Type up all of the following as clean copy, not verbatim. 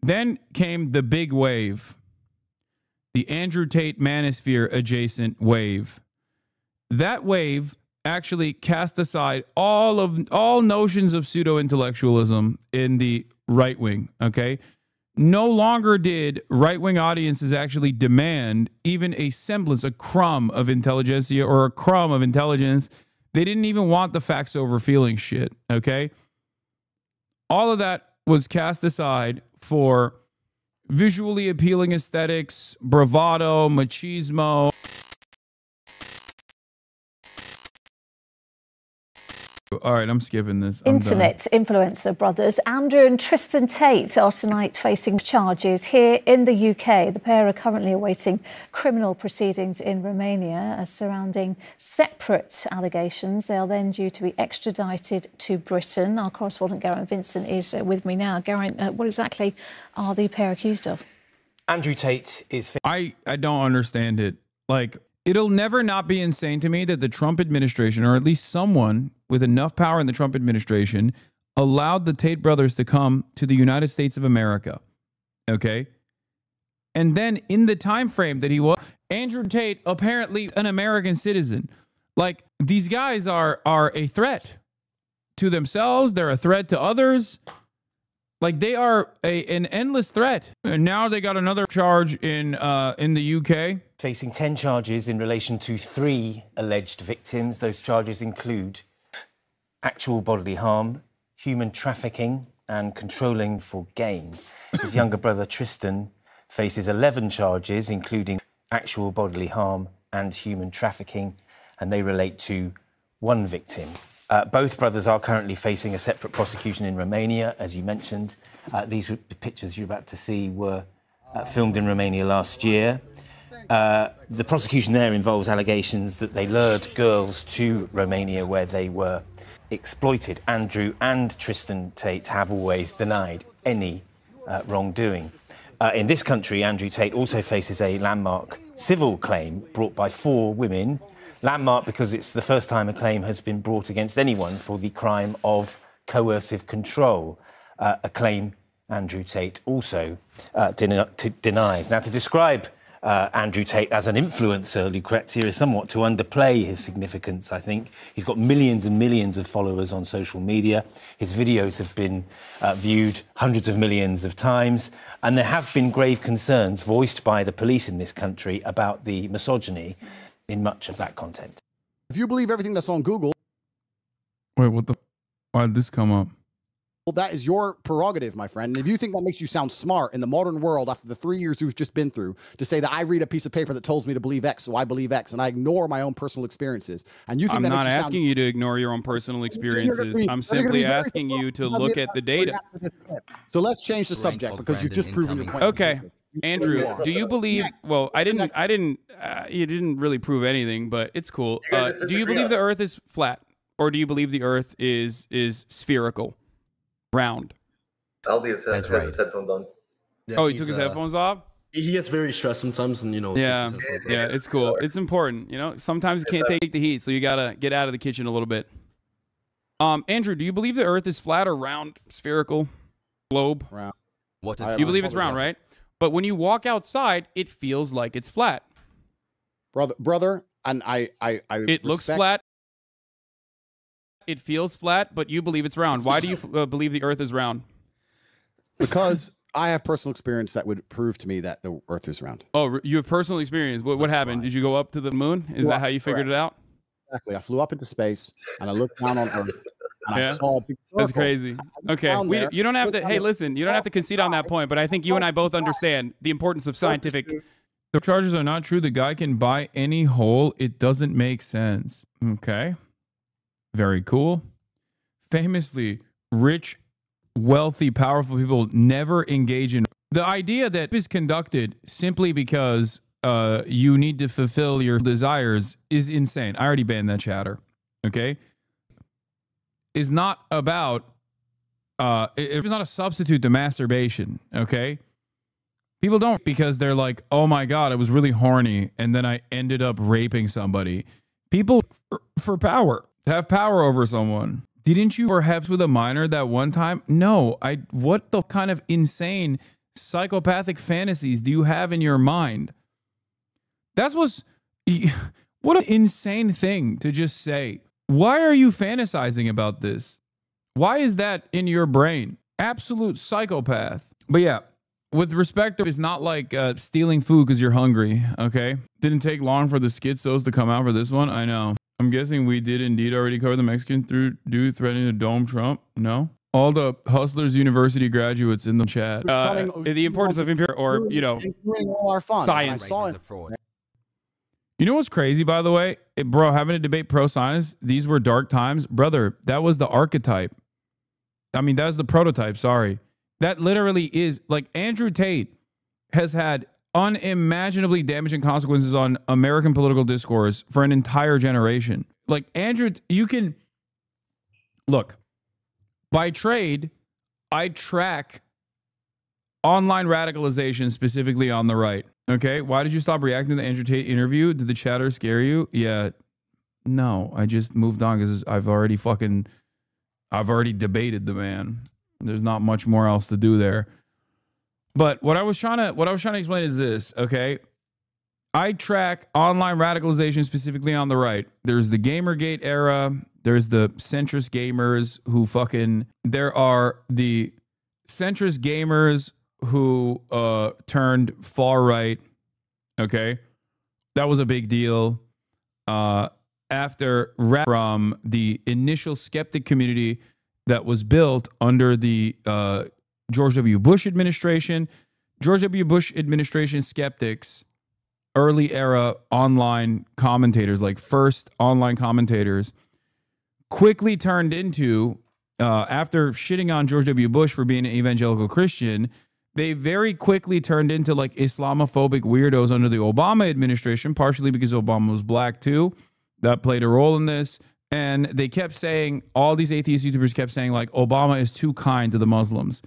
Then came the big wave, the Andrew Tate manosphere adjacent wave. That wave actually cast aside all notions of pseudo-intellectualism in the right wing, okay? No longer did right-wing audiences actually demand even a semblance, a crumb of intelligentsia or a crumb of intelligence. They didn't even want the facts over feeling shit, okay? All of that was cast aside for visually appealing aesthetics, bravado, machismo. All right, I'm skipping this. Internet influencer brothers Andrew and Tristan Tate are tonight facing charges here in the UK. The pair are currently awaiting criminal proceedings in Romania surrounding separate allegations. They are then due to be extradited to Britain. Our correspondent Geraint Vincent is with me now. Geraint, what exactly are the pair accused of? Andrew Tate is... I don't understand it. Like, it'll never not be insane to me that the Trump administration, or at least someone with enough power in the Trump administration, allowed the Tate brothers to come to the United States of America. Okay? And then in the time frame that he was, Andrew Tate, apparently an American citizen. Like, these guys are a threat to themselves. They're a threat to others. Like, they are an endless threat. And now they got another charge in the UK. Facing 10 charges in relation to 3 alleged victims. Those charges include actual bodily harm, human trafficking, and controlling for gain. His younger brother, Tristan, faces 11 charges, including actual bodily harm and human trafficking, and they relate to 1 victim. Both brothers are currently facing a separate prosecution in Romania, as you mentioned. These pictures you're about to see were filmed in Romania last year. The prosecution there involves allegations that they lured girls to Romania where they were exploited. Andrew and Tristan Tate have always denied any wrongdoing. In this country, Andrew Tate also faces a landmark civil claim brought by 4 women. Landmark because it's the first time a claim has been brought against anyone for the crime of coercive control, a claim Andrew Tate also denies. Now, to describe Andrew Tate as an influencer, Lucrezia, is somewhat to underplay his significance, I think. He's got millions and millions of followers on social media. His videos have been viewed hundreds of millions of times, and there have been grave concerns voiced by the police in this country about the misogyny in much of that content. If you believe everything that's on Google... Wait, what the... Why did this come up? Well, that is your prerogative, my friend. And if you think that makes you sound smart in the modern world after the 3 years we've just been through, to say that I read a piece of paper that tells me to believe X, so I believe X, and I ignore my own personal experiences, and you think I'm that not makes you asking you to ignore your own personal experiences. I'm simply asking you to look at the data. So let's change the subject because you've just proven your point. Okay. Andrew, do you believe, well, you didn't really prove anything, but it's cool. Do you believe the earth is flat, or do you believe the earth is spherical, round? Aldi has his headphones on. Yeah, oh, he took his headphones off? He gets very stressed sometimes, and, you know. Yeah, it's cool. It's important, you know. Sometimes you can't take the heat, so you got to get out of the kitchen a little bit. Andrew, do you believe the earth is flat or round, spherical, globe? Round. Do you believe it's round, right? But when you walk outside, it feels like it's flat. Brother, and it looks flat. It feels flat, but you believe it's round. Why do you believe the earth is round? Because I have personal experience that would prove to me that the earth is round. Oh, you have personal experience. What happened? Did you go up to the moon? Is that how you figured it out? Exactly. I flew up into space and I looked down on Earth. And I saw a big circle. That's crazy. Okay, you don't have to. Hey, listen, you don't have to concede on that point, but I think you and I both understand the importance of scientific. The charges are not true. The guy can buy any hole. It doesn't make sense. Okay. Very cool. Famously, rich, wealthy, powerful people never engage in the idea that is conducted simply because you need to fulfill your desires is insane. I already banned that chatter. Okay. Is not about it's not a substitute to masturbation. Okay. People don't, because they're like, oh my God, I was really horny and then I ended up raping somebody. People for power, to have power over someone. Didn't you have with a minor that one time? No, what the kind of insane psychopathic fantasies do you have in your mind? What an insane thing to just say. Why are you fantasizing about this? Why is that in your brain? Absolute psychopath. But yeah, with respect to, it's not like stealing food because you're hungry, okay? Didn't take long for the schizos to come out for this one. I know. I'm guessing we did indeed already cover the Mexican dude threatening to dome Trump. No? All the Hustlers University graduates in the chat. The importance of impure, or, you know, all our fun. Science. You know what's crazy, by the way? Bro, having a debate pro-science, these were dark times. Brother, that was the archetype. I mean, that was the prototype, sorry. That literally is, like, Andrew Tate has had unimaginably damaging consequences on American political discourse for an entire generation. Like, Andrew, you can, look, by trade, I track online radicalization specifically on the right. Okay, why did you stop reacting to the Andrew Tate interview? Did the chatter scare you? Yeah, no, I just moved on because I've already debated the man. There's not much more else to do there. But what I was trying to explain is this, okay? I track online radicalization specifically on the right. There's the Gamergate era. There's the centrist gamers who there are the centrist gamers who turned far right, okay? That was a big deal. After from the initial skeptic community that was built under the George W. Bush administration. George W. Bush administration skeptics, early era online commentators, like first online commentators, quickly turned into, after shitting on George W. Bush for being an evangelical Christian, they very quickly turned into like Islamophobic weirdos under the Obama administration, partially because Obama was black too. That played a role in this. And they kept saying, all these atheist YouTubers kept saying, like, Obama is too kind to the Muslims.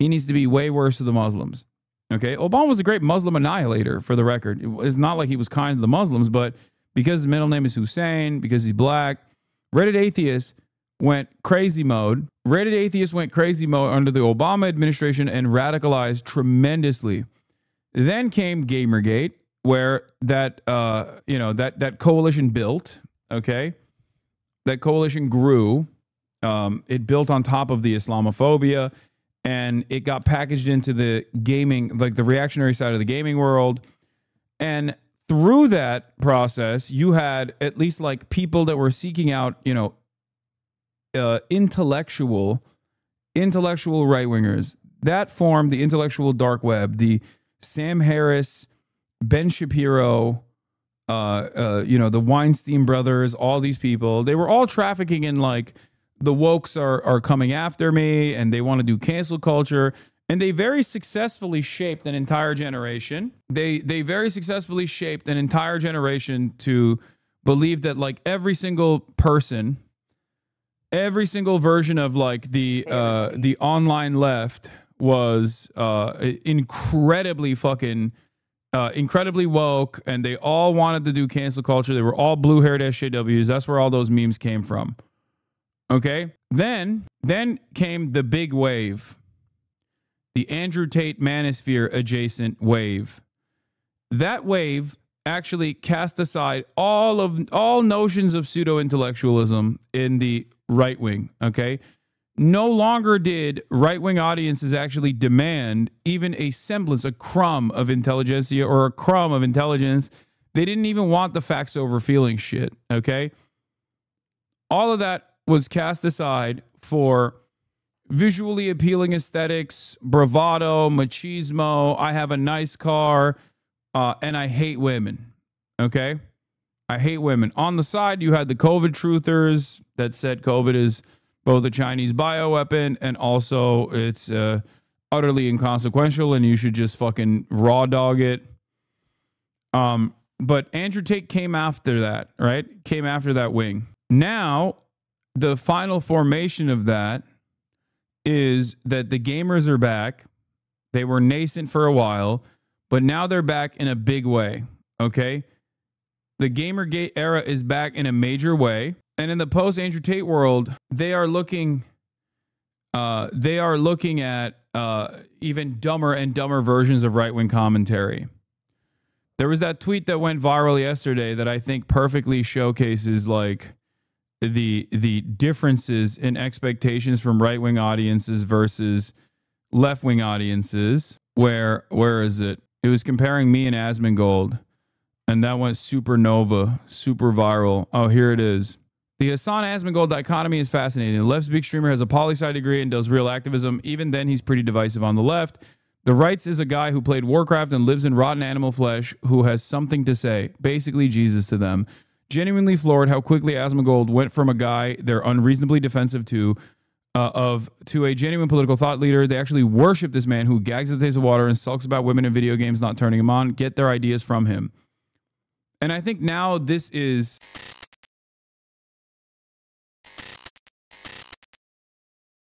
He needs to be way worse to the Muslims. Okay? Obama was a great Muslim annihilator, for the record. It's not like he was kind to the Muslims, but because his middle name is Hussein, because he's black, Reddit atheists went crazy mode. Reddit atheists went crazy mode under the Obama administration and radicalized tremendously. Then came Gamergate, where that coalition built, okay? That coalition grew. It built on top of the Islamophobia, and it got packaged into the gaming, like the reactionary side of the gaming world. And through that process, you had at least like people that were seeking out, you know, intellectual right-wingers. That formed the intellectual dark web, the Sam Harris, Ben Shapiro, the Weinstein brothers, all these people, they were all trafficking in like, the wokes are coming after me and they want to do cancel culture. And they very successfully shaped an entire generation. They very successfully shaped an entire generation to believe that like every single person, every single version of like the online left was incredibly woke, and they all wanted to do cancel culture. They were all blue-haired SJWs. That's where all those memes came from. Okay? Then came the big wave. The Andrew Tate manosphere adjacent wave. That wave actually cast aside all notions of pseudo-intellectualism in the right wing, okay? No longer did right-wing audiences actually demand even a semblance, a crumb of intelligentsia or a crumb of intelligence. They didn't even want the facts over feelings shit, okay? All of that was cast aside for visually appealing aesthetics, bravado, machismo, I have a nice car, and I hate women, okay? I hate women. On the side, you had the COVID truthers that said COVID is both a Chinese bioweapon and also it's utterly inconsequential and you should just fucking raw dog it. But Andrew Tate came after that, right? Came after that wing. Now, the final formation of that is that the gamers are back. They were nascent for a while, but now they're back in a big way, okay? The Gamergate era is back in a major way. And in the post-Andrew Tate world, they are looking they are looking at even dumber and dumber versions of right-wing commentary. There was that tweet that went viral yesterday that I think perfectly showcases like the differences in expectations from right-wing audiences versus left-wing audiences. Where is it? It was comparing me and Asmongold, and that went supernova, super viral. Oh, here it is. The Hasan Asmongold dichotomy is fascinating. The left's big streamer has a poli-sci degree and does real activism. Even then, he's pretty divisive on the left. The right's is a guy who played Warcraft and lives in rotten animal flesh who has something to say. Basically, Jesus to them. Genuinely floored how quickly Asmongold went from a guy they're unreasonably defensive to a genuine political thought leader. They actually worship this man who gags at the taste of water and sulks about women in video games not turning him on. Get their ideas from him. And I think now this is